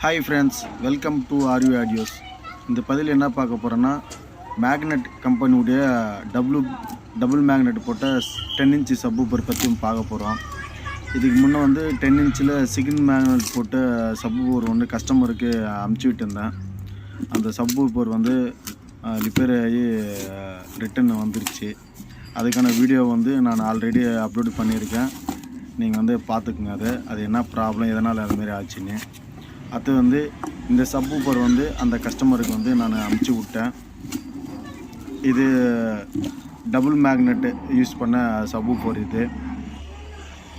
Hi friends, welcome to RV audios. இந்த பதில் என்ன பார்க்க போகிறோன்னா, மேக்னெட் கம்பெனியுடைய டபுள் மேக்னெட் போட்ட 10 இன்ச் சப்வூஃபர் பற்றி பார்க்க போகிறோம். இதுக்கு முன்னே 10 இன்ச்சில் சிங்கிள் மேக்னெட் போட்ட சப்வூஃபர் கஸ்டமருக்கு அமுச்சு விட்டுருந்தேன். அந்த சப்வூஃபர் ரிப்பேர் ஆகி ரிட்டன் வந்துருச்சு. அதுக்கான வீடியோ நான் ஆல்ரெடி அப்லோட் பண்ணியிருக்கேன். நீங்கள் பார்த்துக்குங்க. அது என்ன ப்ராப்ளம், எதனால் அதுமாரி ஆச்சுன்னு. அது இந்த சப்வூஃபர் அந்த கஸ்டமருக்கு நான் அமுச்சு விட்டேன். இது டபுள் மேக்னெட் யூஸ் பண்ண சப்வூஃபர். இது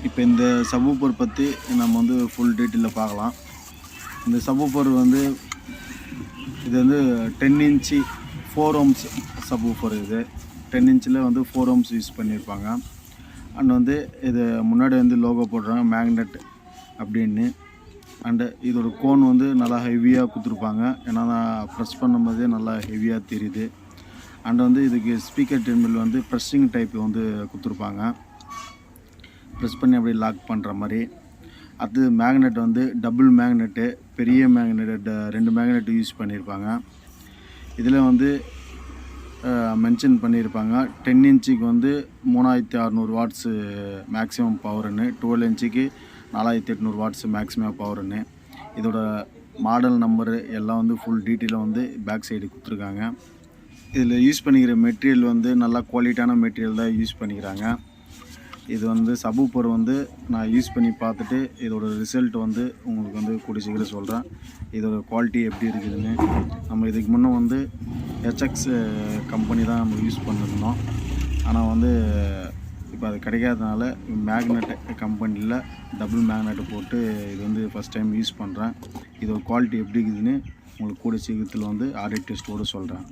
இப்போ இந்த சப்வூஃபர் பற்றி நம்ம ஃபுல் டீட்டெயிலில் பார்க்கலாம். இந்த சப்வூஃபர் இது 10 இன்ச்சு 4 ohms சப்வூஃபர். இது 10 இன்ச்சில் 4 ohms யூஸ் பண்ணியிருப்பாங்க. அண்ட் இது முன்னாடி லோகோ போடுறாங்க மேக்னெட் அப்படின்னு. அண்டு இதோட கோன் நல்லா ஹெவியாக கொடுத்துருப்பாங்க. ஏன்னா ப்ரெஸ் பண்ணும்போதே நல்லா ஹெவியாக தெரியுது. அண்டு இதுக்கு ஸ்பீக்கர் டெர்மினல் ப்ரெஸ்ஸிங் டைப் கொடுத்துருப்பாங்க. ப்ரெஸ் பண்ணி அப்படியே லாக் பண்ணுற மாதிரி. அது மேக்னெட் டபுள் மேக்னெட்டு, பெரிய மேக்னெட் 2 மேக்னெட் யூஸ் பண்ணியிருப்பாங்க. இதில் மென்ஷன் பண்ணியிருப்பாங்க 10 இன்ச்சுக்கு 3600 வாட்ஸு மேக்ஸிமம் பவர்னு, 12 இன்ச்சுக்கு 4800 வாட்ஸ் மேக்ஸிமம் பவர்னு. இதோட மாடல் நம்பரு எல்லாம் ஃபுல் டீட்டெயிலாக பேக் சைடு கொடுத்துருக்காங்க. இதில் யூஸ் பண்ணிக்கிற மெட்டீரியல் நல்லா குவாலிட்டியான மெட்டீரியல் தான் யூஸ் பண்ணிக்கிறாங்க. இது சப்வூஃபர் நான் யூஸ் பண்ணி பார்த்துட்டு இதோட ரிசல்ட் உங்களுக்கு கூடிய சீக்கிரம் சொல்கிறேன். இதோட குவாலிட்டி எப்படி இருக்குதுன்னு. நம்ம இதுக்கு முன்னே HX கம்பெனி தான் நம்ம யூஸ் பண்ணியிருந்தோம். ஆனால் இப்போ அது கிடைக்காதனால மேக்னெட் கம்பெனியில் டபுள் மேக்னெட் போட்டு இது ஃபஸ்ட் டைம் யூஸ் பண்ணுறேன். இதோட குவாலிட்டி எப்படி இருக்குதுன்னு உங்களுக்கு கூடிய சீக்கிரத்தில் ஆடியோ டெஸ்ட்டோடு சொல்கிறேன்.